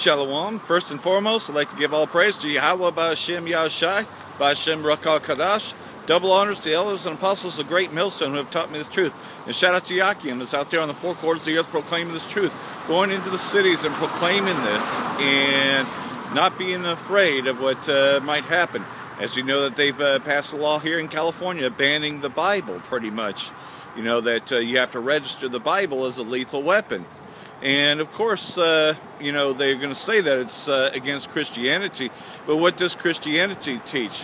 Shalom. First and foremost, I'd like to give all praise to Yahweh Ba'Hashem Yahushai, Ba'Hashem Rakal Kadash. Double honors to the elders and apostles of Great Millstone who have taught me this truth. And shout out to Yakim that's out there on the four quarters of the earth proclaiming this truth. Going into the cities and proclaiming this and not being afraid of what might happen. As you know that they've passed a law here in California banning the Bible pretty much. You know that you have to register the Bible as a lethal weapon. And of course, you know, they're going to say that it's against Christianity. But what does Christianity teach?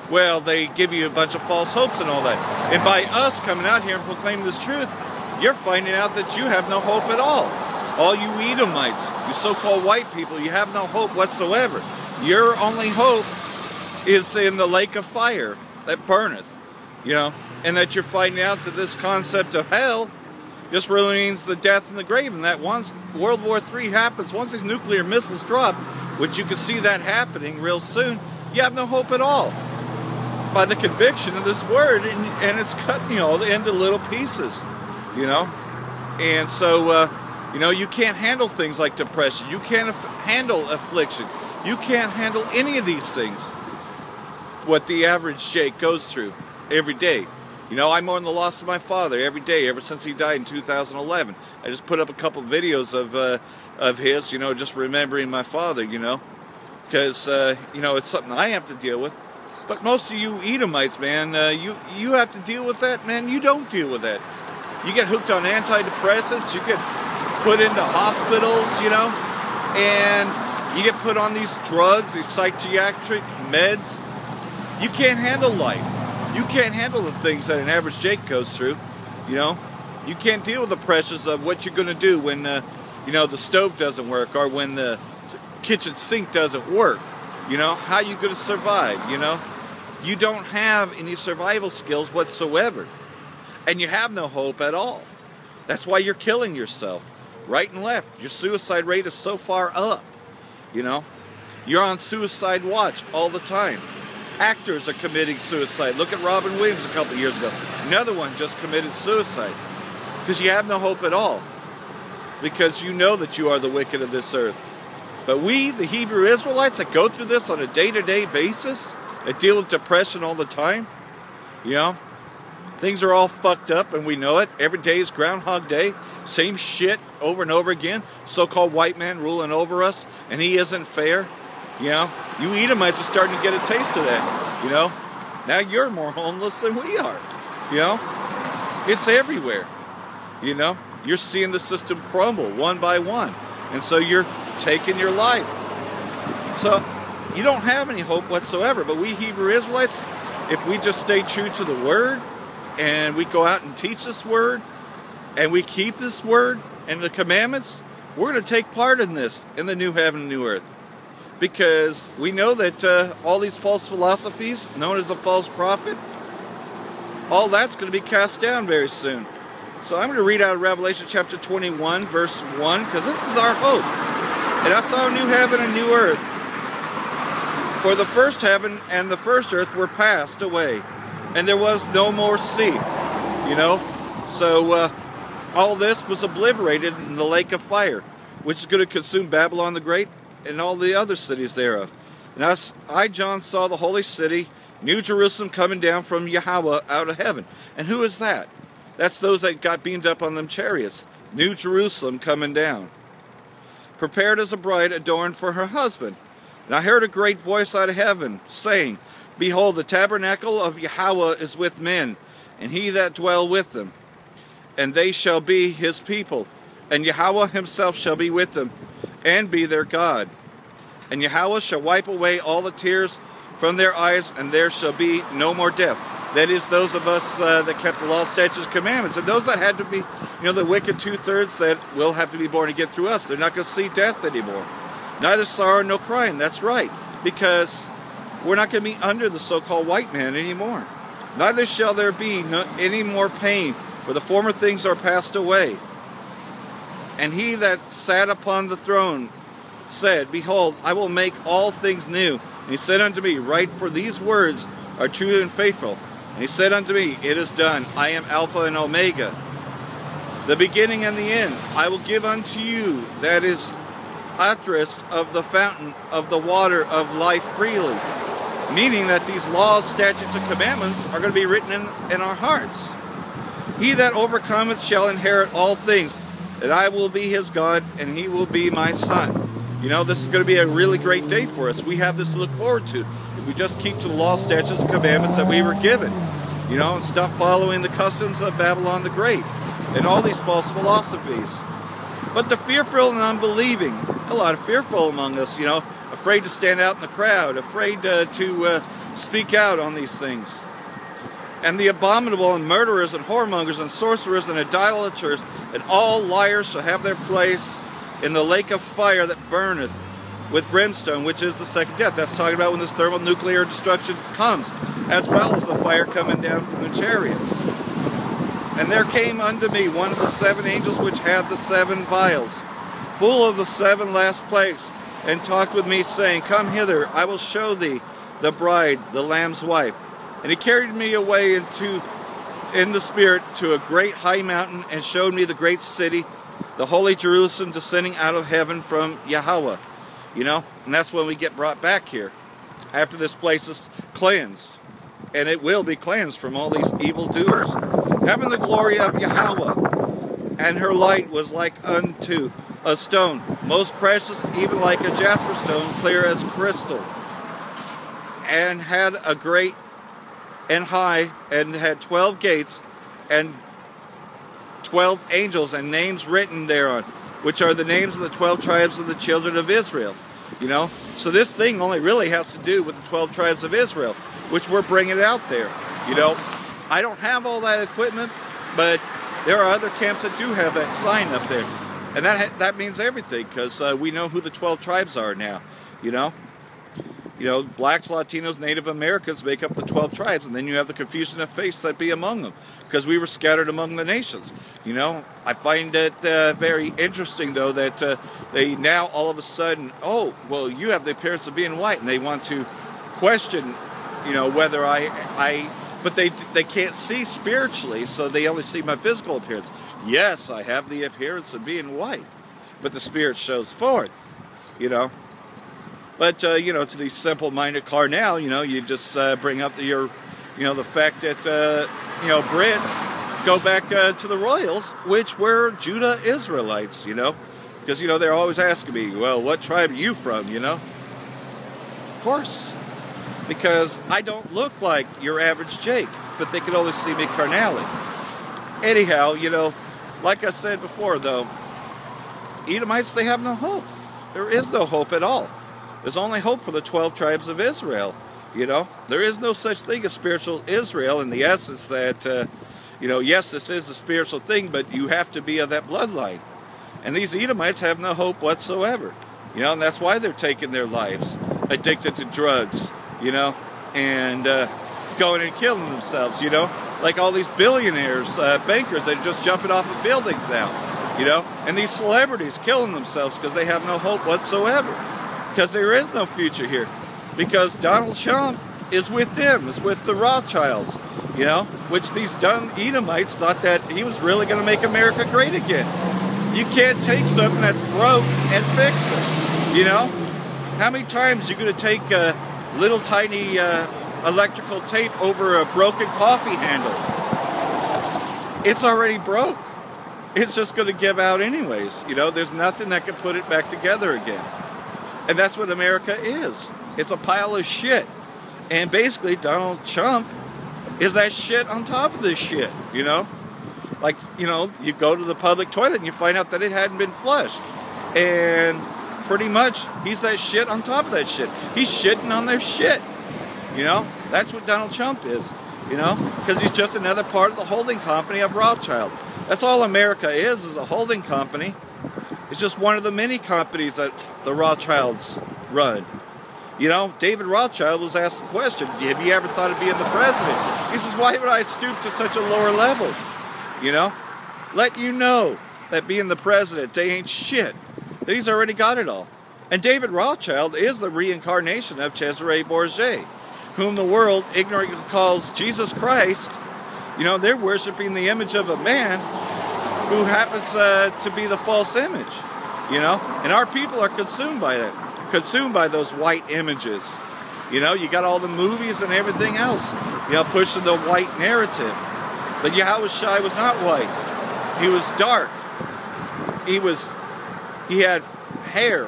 Well, they give you a bunch of false hopes and all that. And by us coming out here and proclaiming this truth, you're finding out that you have no hope at all. All you Edomites, you so-called white people, you have no hope whatsoever. Your only hope is in the lake of fire that burneth, you know, and that you're finding out that this concept of hell just really means the death and the grave, and that once World War III happens, once these nuclear missiles drop, which you can see that happening real soon, you have no hope at all. By the conviction of this word, and it's cutting you all into little pieces, you know. And so, you know, you can't handle things like depression. You can't handle affliction. You can't handle any of these things. What the average Jake goes through every day. You know, I mourn the loss of my father every day, ever since he died in 2011. I just put up a couple videos of his, you know, just remembering my father, you know, because, you know, it's something I have to deal with. But most of you Edomites, man, you have to deal with that, man. You don't deal with that. You get hooked on antidepressants, you get put into hospitals, you know, and you get put on these drugs, these psychiatric meds. You can't handle life. You can't handle the things that an average Jake goes through, you know. You can't deal with the pressures of what you're going to do when, you know, the stove doesn't work or when the kitchen sink doesn't work. You know, how you going to survive, you know. You don't have any survival skills whatsoever. And you have no hope at all. That's why you're killing yourself, right and left. Your suicide rate is so far up, you know. You're on suicide watch all the time. Actors are committing suicide. Look at Robin Williams a couple years ago. Another one just committed suicide. Because you have no hope at all. Because you know that you are the wicked of this earth. But we, the Hebrew Israelites, that go through this on a day-to-day basis, that deal with depression all the time, you know, things are all fucked up and we know it. Every day is Groundhog Day. Same shit over and over again. So-called white man ruling over us, and he isn't fair. You know, you Edomites are starting to get a taste of that, you know. Now you're more homeless than we are, you know. It's everywhere, you know. You're seeing the system crumble one by one. And so you're taking your life. So you don't have any hope whatsoever. But we Hebrew Israelites, if we just stay true to the Word, and we go out and teach this Word, and we keep this Word and the commandments, we're going to take part in this, in the new heaven and new earth. Because we know that all these false philosophies, known as the false prophet, all that's going to be cast down very soon. So I'm going to read out of Revelation chapter 21, verse 1, because this is our hope. And I saw a new heaven and new earth. For the first heaven and the first earth were passed away, and there was no more sea. You know? So all this was obliterated in the lake of fire, which is going to consume Babylon the Great and all the other cities thereof. And I, John, saw the holy city, New Jerusalem, coming down from Yahweh out of heaven. And who is that? That's those that got beamed up on them chariots. New Jerusalem coming down. Prepared as a bride adorned for her husband. And I heard a great voice out of heaven, saying, Behold, the tabernacle of Yahweh is with men, and he that dwell with them. And they shall be his people, and Yahweh himself shall be with them, and be their God. And Yahweh shall wipe away all the tears from their eyes, and there shall be no more death. That is, those of us that kept the law, statutes, and commandments. And those that had to be, you know, the wicked two-thirds that will have to be born again through us. They're not going to see death anymore. Neither sorrow nor crying. That's right. Because we're not going to be under the so-called white man anymore. Neither shall there be any more pain, for the former things are passed away. And he that sat upon the throne said, Behold, I will make all things new. And he said unto me, Write, for these words are true and faithful. And he said unto me, It is done. I am Alpha and Omega, the beginning and the end. I will give unto you, that is authoress of the fountain of the water of life freely. Meaning that these laws, statutes, and commandments are going to be written in our hearts. He that overcometh shall inherit all things, and I will be his God, and he will be my son. You know, this is going to be a really great day for us. We have this to look forward to. If we just keep to the law, statutes, and commandments that we were given. You know, and stop following the customs of Babylon the Great, and all these false philosophies. But the fearful and unbelieving, a lot of fearful among us, you know, afraid to stand out in the crowd, afraid to speak out on these things. And the abominable and murderers and whoremongers and sorcerers and idolaters and all liars shall have their place in the lake of fire that burneth with brimstone, which is the second death. That's talking about when this thermonuclear destruction comes, as well as the fire coming down from the chariots. And there came unto me one of the 7 angels which had the 7 vials, full of the 7 last plagues, and talked with me, saying, Come hither, I will show thee the bride, the Lamb's wife. And he carried me away in the spirit to a great high mountain, and showed me the great city, the holy Jerusalem, descending out of heaven from Yahweh. You know, and that's when we get brought back here, after this place is cleansed. And it will be cleansed from all these evil doers. Having the glory of Yahweh, and her light was like unto a stone, most precious, even like a jasper stone, clear as crystal, and had a great and high, and had 12 gates, and 12 angels, and names written thereon, which are the names of the 12 tribes of the children of Israel. You know, so this thing only really has to do with the 12 tribes of Israel, which we're bringing out there. You know, I don't have all that equipment, but there are other camps that do have that sign up there. And that means everything, because we know who the 12 tribes are now, you know. You know, blacks, Latinos, Native Americans make up the 12 tribes, and then you have the confusion of faith that be among them, because we were scattered among the nations. You know, I find it very interesting, though, that they now all of a sudden, oh, well, you have the appearance of being white, and they want to question, you know, whether but they can't see spiritually, so they only see my physical appearance. Yes, I have the appearance of being white, but the spirit shows forth, you know. But, you know, to these simple-minded carnal, you know, you just bring up the fact that, you know, Brits go back to the royals, which were Judah Israelites, you know. Because, you know, they're always asking me, well, what tribe are you from, you know? Of course. Because I don't look like your average Jake, but they can only see me carnally. Anyhow, you know, like I said before, though, Edomites, they have no hope. There is no hope at all. There's only hope for the 12 tribes of Israel, you know. There is no such thing as spiritual Israel in the essence that, you know, yes, this is a spiritual thing, but you have to be of that bloodline. And these Edomites have no hope whatsoever, you know, and that's why they're taking their lives, addicted to drugs, you know, and going and killing themselves, you know, like all these billionaires, bankers that are just jumping off of buildings now, you know, and these celebrities killing themselves because they have no hope whatsoever. Because there is no future here. Because Donald Trump is with them, is with the Rothschilds, you know, which these dumb Edomites thought that he was really going to make America great again. You can't take something that's broke and fix it, you know. How many times are you going to take a little tiny electrical tape over a broken coffee handle? It's already broke. It's just going to give out anyways, you know. There's nothing that can put it back together again. And that's what America is. It's a pile of shit. And basically, Donald Trump is that shit on top of this shit, you know? Like, you know, you go to the public toilet and you find out that it hadn't been flushed. And pretty much, he's that shit on top of that shit. He's shitting on their shit, you know? That's what Donald Trump is, you know? Because he's just another part of the holding company of Rothschild. That's all America is a holding company. It's just one of the many companies that the Rothschilds run. You know, David Rothschild was asked the question, have you ever thought of being the president? He says, why would I stoop to such a lower level? You know, let you know that being the president, they ain't shit. That he's already got it all. And David Rothschild is the reincarnation of Cesare Borgia, whom the world ignorantly calls Jesus Christ. You know, they're worshiping the image of a man who happens to be the false image. You know? And our people are consumed by that. Consumed by those white images. You know, you got all the movies and everything else, you know, pushing the white narrative. But Yahushua was not white. He was dark. He had hair,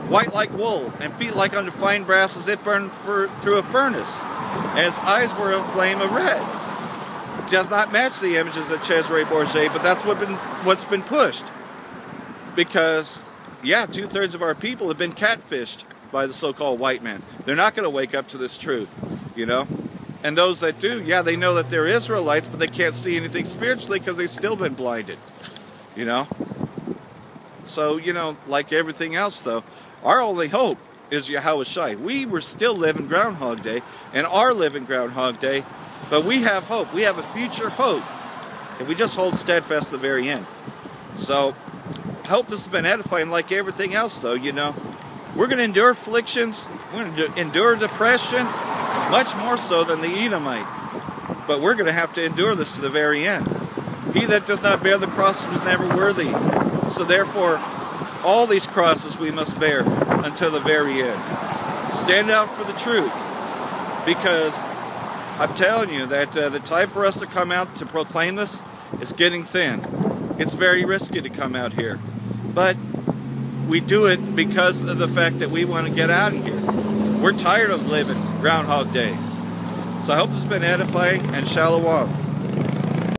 white like wool, and feet like unrefined brass as it burned through a furnace. And his eyes were a flame of red. It does not match the images of Cesare Borgia, but that's what's been pushed. Because, yeah, 2/3 of our people have been catfished by the so-called white man. They're not going to wake up to this truth, you know? And those that do, yeah, they know that they're Israelites, but they can't see anything spiritually because they've still been blinded, you know? So, you know, like everything else, though, our only hope is Yahushua. We were still living Groundhog Day and are living Groundhog Day, but we have hope. We have a future hope if we just hold steadfast to the very end. So, I hope this has been edifying like everything else, though, you know. We're going to endure afflictions, we're going to endure depression, much more so than the Edomite. But we're going to have to endure this to the very end. He that does not bear the cross is never worthy. So therefore, all these crosses we must bear until the very end. Stand out for the truth. Because I'm telling you that the time for us to come out to proclaim this is getting thin. It's very risky to come out here. But we do it because of the fact that we want to get out of here. We're tired of living Groundhog Day. So I hope this has been edifying, and shalom.